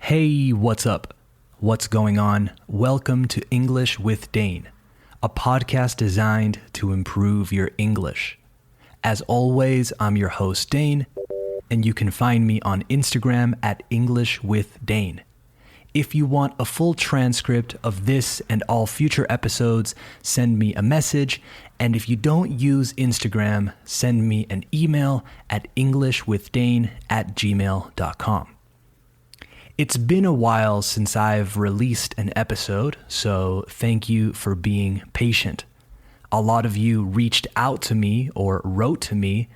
Hey, what's up? What's going on? Welcome to English with Dane, a podcast designed to improve your English. As always, I'm your host, Dane, and you can find me on Instagram at English with Dane. If you want a full transcript of this and all future episodes, send me a message. And if you don't use Instagram, send me an email at englishwithdane@gmail.com. It's been a while since I've released an episode, so thank you for being patient. A lot of you reached out to me or wrote to me,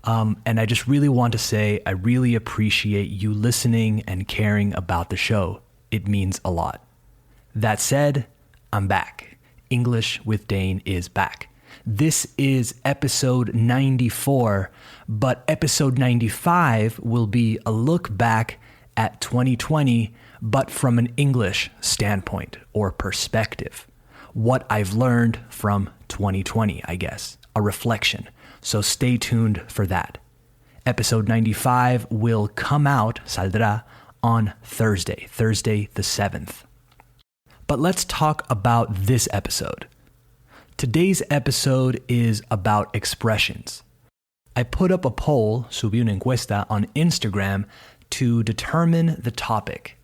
and I just really want to say I really appreciate you listening and caring about the show. It means a lot. That said, I'm back. English with Dane is back. This is episode 94, but episode 95 will be a look back at 2020, but from an English standpoint or perspective. What I've learned from 2020, I guess, a reflection. So stay tuned for that. Episode 95 will come out, saldrá, on Thursday the 7th. But let's talk about this episode. Today's episode is about expressions. I put up a poll, subí una encuesta, on Instagram to determine the topic,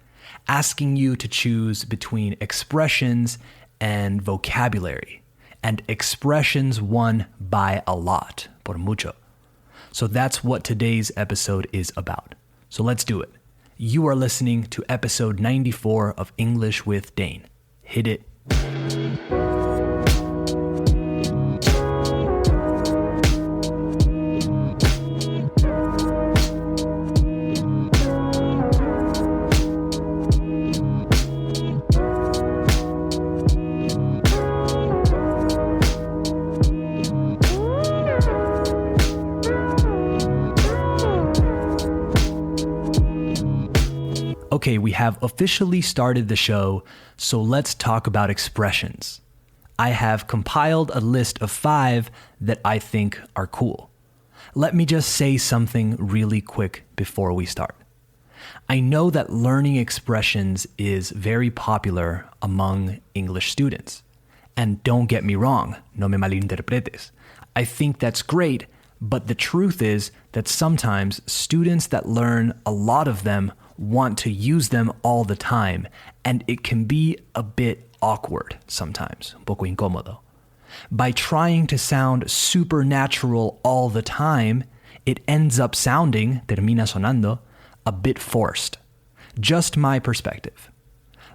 asking you to choose between expressions and vocabulary. And expressions won by a lot, por mucho. So that's what today's episode is about. So let's do it. You are listening to episode 94 of English with Dane. Hit it. Okay, we have officially started the show, so let's talk about expressions. I have compiled a list of 5 that I think are cool. Let me just say something really quick before we start. I know that learning expressions is very popular among English students. And don't get me wrong, no me malinterpretes. I think that's great, but the truth is that sometimes students that learn a lot of them want to use them all the time, and it can be a bit awkward sometimes, un poco incómodo. By trying to sound supernatural all the time, it ends up sounding, termina sonando, a bit forced. Just my perspective.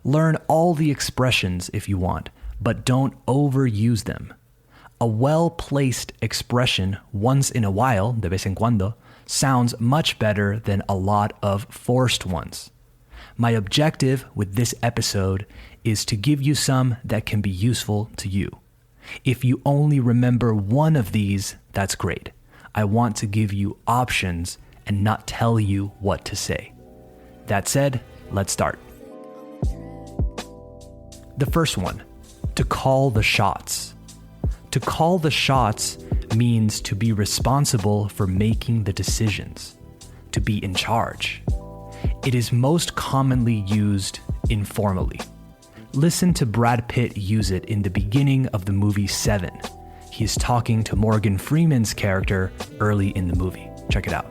Learn all the expressions if you want, but don't overuse them. A well-placed expression once in a while, de vez en cuando, sounds much better than a lot of forced ones. My objective with this episode is to give you some that can be useful to you. If you only remember one of these, that's great. I want to give you options and not tell you what to say. That said, let's start. The first one, to call the shots. To call the shots means to be responsible for making the decisions, to be in charge. It is most commonly used informally. Listen to Brad Pitt use it in the beginning of the movie Seven. He's talking to Morgan Freeman's character early in the movie. Check it out.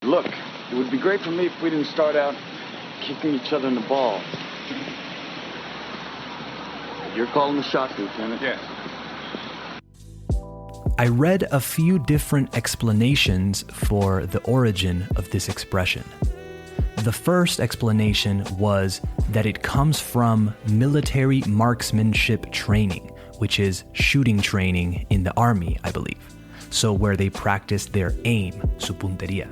Look, it would be great for me if we didn't start out kicking each other in the balls. You're calling the shots, Lieutenant? Yes. I read a few different explanations for the origin of this expression. The first explanation was that it comes from military marksmanship training, which is shooting training in the army, I believe. So where they practice their aim, su puntería.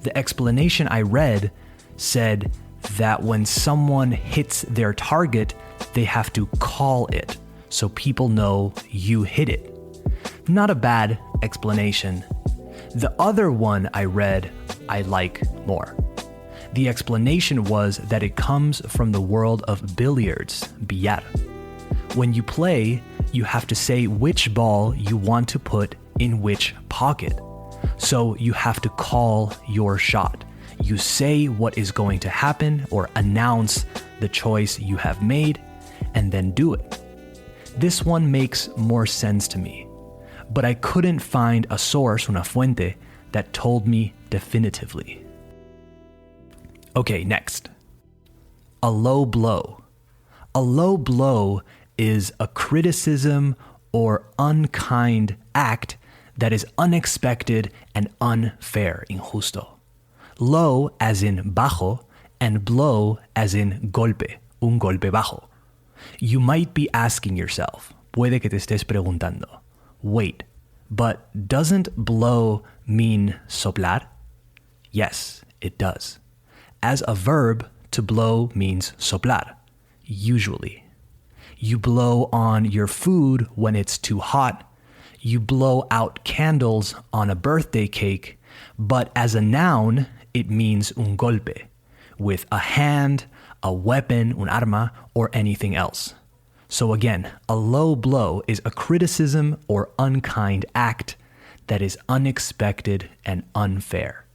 The explanation I read said that when someone hits their target, they have to call it, so people know you hit it. Not a bad explanation. The other one I read, I like more. The explanation was that it comes from the world of billiards, billar. When you play, you have to say which ball you want to put in which pocket. So you have to call your shot. You say what is going to happen or announce the choice you have made and then do it. This one makes more sense to me, but I couldn't find a source, una fuente, that told me definitively. Okay, next. A low blow. A low blow is a criticism or unkind act that is unexpected and unfair, injusto. Low as in bajo and blow as in golpe, un golpe bajo. You might be asking yourself, puede que te estés preguntando, wait, but doesn't blow mean soplar? Yes, it does. As a verb, to blow means soplar, usually. You blow on your food when it's too hot. You blow out candles on a birthday cake, but as a noun, it means un golpe, with a hand, a weapon, un arma, or anything else. So again, a low blow is a criticism or unkind act that is unexpected and unfair.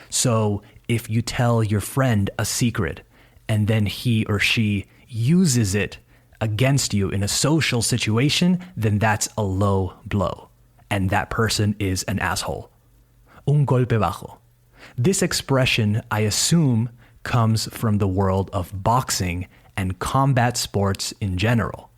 So if you tell your friend a secret and then he or she uses it against you in a social situation, then that's a low blow. And that person is an asshole. Un golpe bajo. This expression, I assume, comes from the world of boxing and combat sports in general.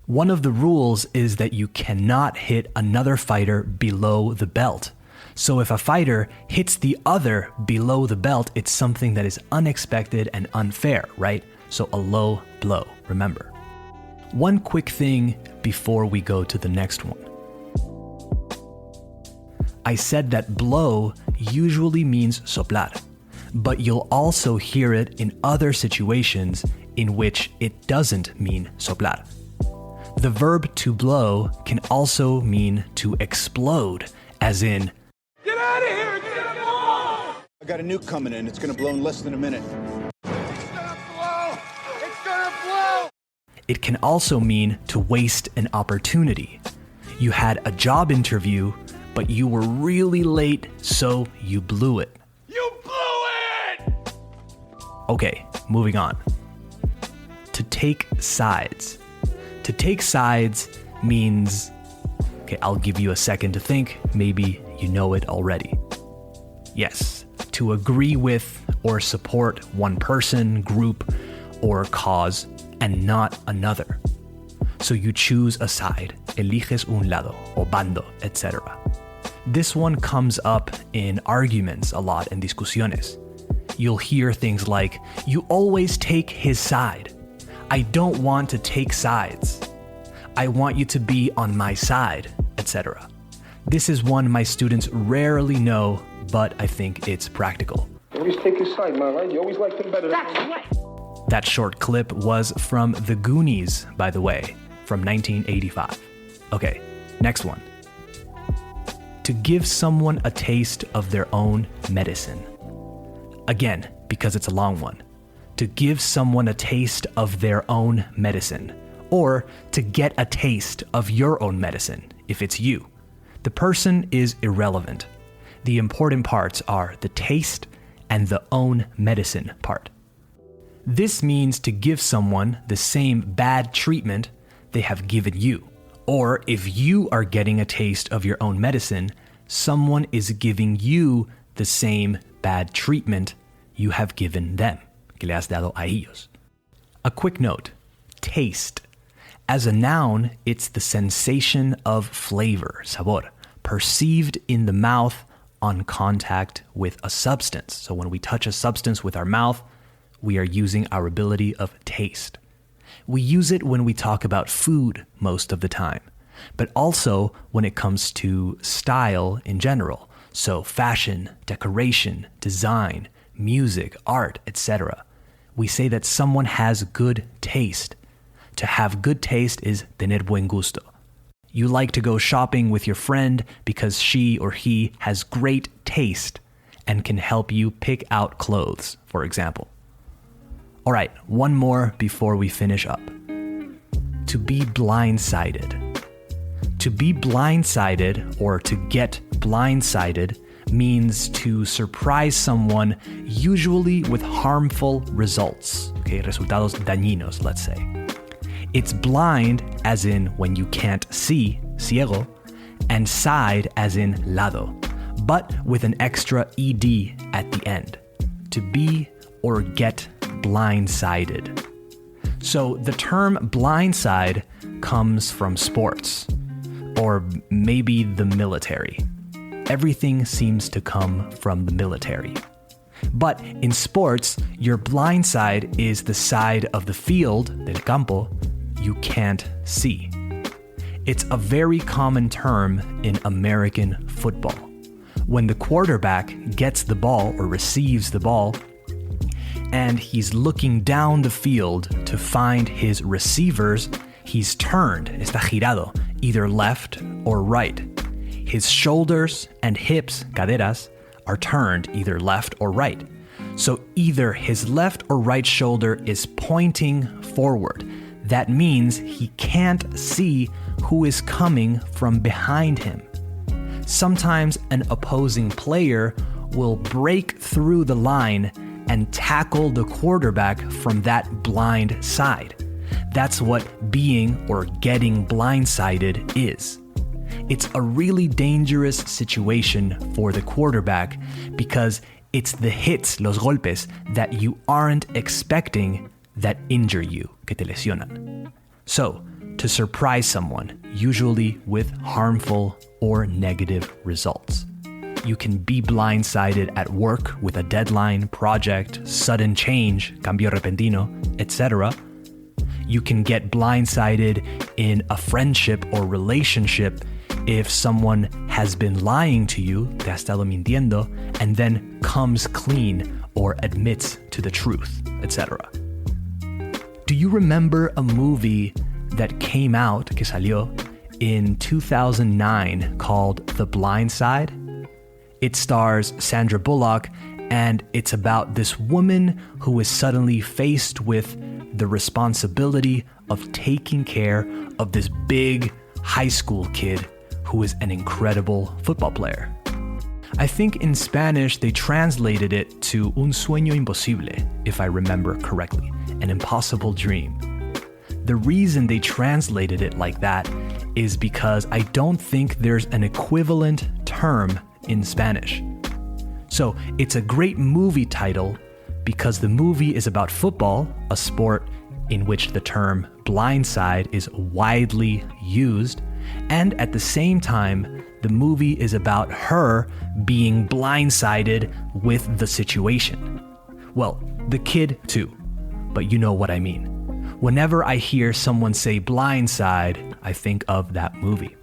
One of the rules is that you cannot hit another fighter below the belt. So if a fighter hits the other below the belt, it's something that is unexpected and unfair, right? So a low blow, remember. One quick thing before we go to the next one. I said that blow usually means soplar, but you'll also hear it in other situations in which it doesn't mean soplar. The verb to blow can also mean to explode, as in, get out of here! Get a blow! I got a nuke coming in. It's gonna blow in less than a minute. It's gonna blow! It's gonna blow! It can also mean to waste an opportunity. You had a job interview, but you were really late, so you blew it. You blew it! Okay, moving on. To take sides. To take sides means, okay, I'll give you a second to think. Maybe you know it already. Yes, to agree with or support one person, group, or cause and not another. So you choose a side, eliges un lado, o bando, etc. This one comes up in arguments a lot, in discusiones. You'll hear things like, you always take his side. I don't want to take sides. I want you to be on my side, etc. This is one my students rarely know, but I think it's practical. Always take his side, man, right? You always liked him better than me. That short clip was from The Goonies, by the way, from 1985. Okay, next one. To give someone a taste of their own medicine. Again, because it's a long one. To give someone a taste of their own medicine. Or to get a taste of your own medicine, if it's you. The person is irrelevant. The important parts are the taste and the own medicine part. This means to give someone the same bad treatment they have given you. Or if you are getting a taste of your own medicine, someone is giving you the same bad treatment you have given them, que le has dado a ellos. A quick note, taste. As a noun, it's the sensation of flavor, sabor, perceived in the mouth on contact with a substance. So when we touch a substance with our mouth, we are using our ability of taste. We use it when we talk about food most of the time, but also when it comes to style in general. So fashion, decoration, design, music, art, etc. We say that someone has good taste. To have good taste is tener buen gusto. You like to go shopping with your friend because she or he has great taste and can help you pick out clothes, for example. All right, one more before we finish up. To be blindsided. To be blindsided or to get blindsided means to surprise someone, usually with harmful results. Okay, resultados dañinos, let's say. It's blind, as in when you can't see, ciego, and side, as in lado, but with an extra ed at the end. To be or get blindsided. So the term blindside comes from sports, or maybe the military. Everything seems to come from the military. But in sports, your blind side is the side of the field, del campo, you can't see. It's a very common term in American football. When the quarterback gets the ball or receives the ball, and he's looking down the field to find his receivers, he's turned, está girado, either left or right. His shoulders and hips, caderas, are turned either left or right. So either his left or right shoulder is pointing forward. That means he can't see who is coming from behind him. Sometimes an opposing player will break through the line and tackle the quarterback from that blind side. That's what being or getting blindsided is. It's a really dangerous situation for the quarterback because it's the hits, los golpes, that you aren't expecting that injure you, que te lesionan. So, to surprise someone, usually with harmful or negative results. You can be blindsided at work with a deadline, project, sudden change, cambio repentino, etc. You can get blindsided in a friendship or relationship if someone has been lying to you, te ha estado mintiendo, and then comes clean or admits to the truth, etc. Do you remember a movie that came out, que salió, in 2009 called The Blind Side? It stars Sandra Bullock, and it's about this woman who is suddenly faced with the responsibility of taking care of this big high school kid who is an incredible football player. I think in Spanish they translated it to Un sueño imposible, if I remember correctly, an impossible dream. The reason they translated it like that is because I don't think there's an equivalent term in Spanish. So it's a great movie title because the movie is about football, a sport in which the term blindside is widely used, and at the same time, the movie is about her being blindsided with the situation. Well, the kid too, but you know what I mean. Whenever I hear someone say blindside, I think of that movie.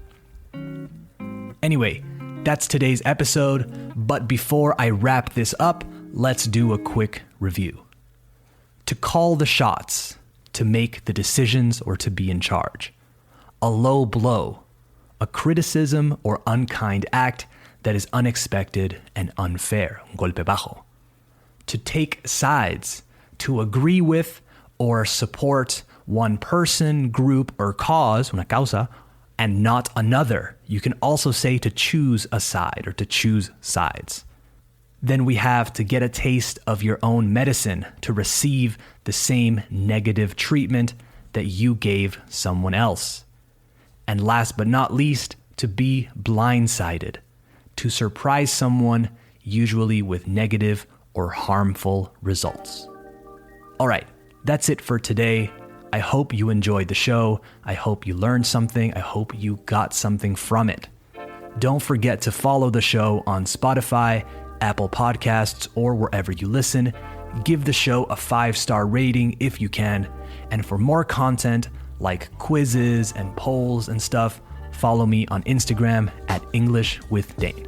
Anyway, that's today's episode, but before I wrap this up, let's do a quick review. To call the shots, to make the decisions or to be in charge. A low blow, a criticism or unkind act that is unexpected and unfair, un golpe bajo. To take sides, to agree with or support one person, group, or cause, una causa, and not another. You can also say to choose a side or to choose sides. Then we have to get a taste of your own medicine, to receive the same negative treatment that you gave someone else. And last but not least, to be blindsided, to surprise someone, usually with negative or harmful results. All right, that's it for today. I hope you enjoyed the show. I hope you learned something. I hope you got something from it. Don't forget to follow the show on Spotify, Apple Podcasts, or wherever you listen. Give the show a 5-star rating if you can. And for more content like quizzes and polls and stuff, follow me on Instagram at English with Dane.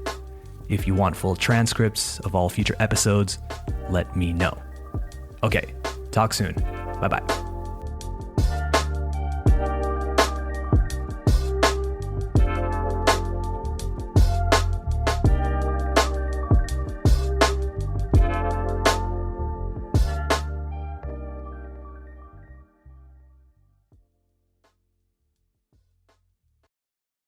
If you want full transcripts of all future episodes, let me know. Okay, talk soon. Bye-bye.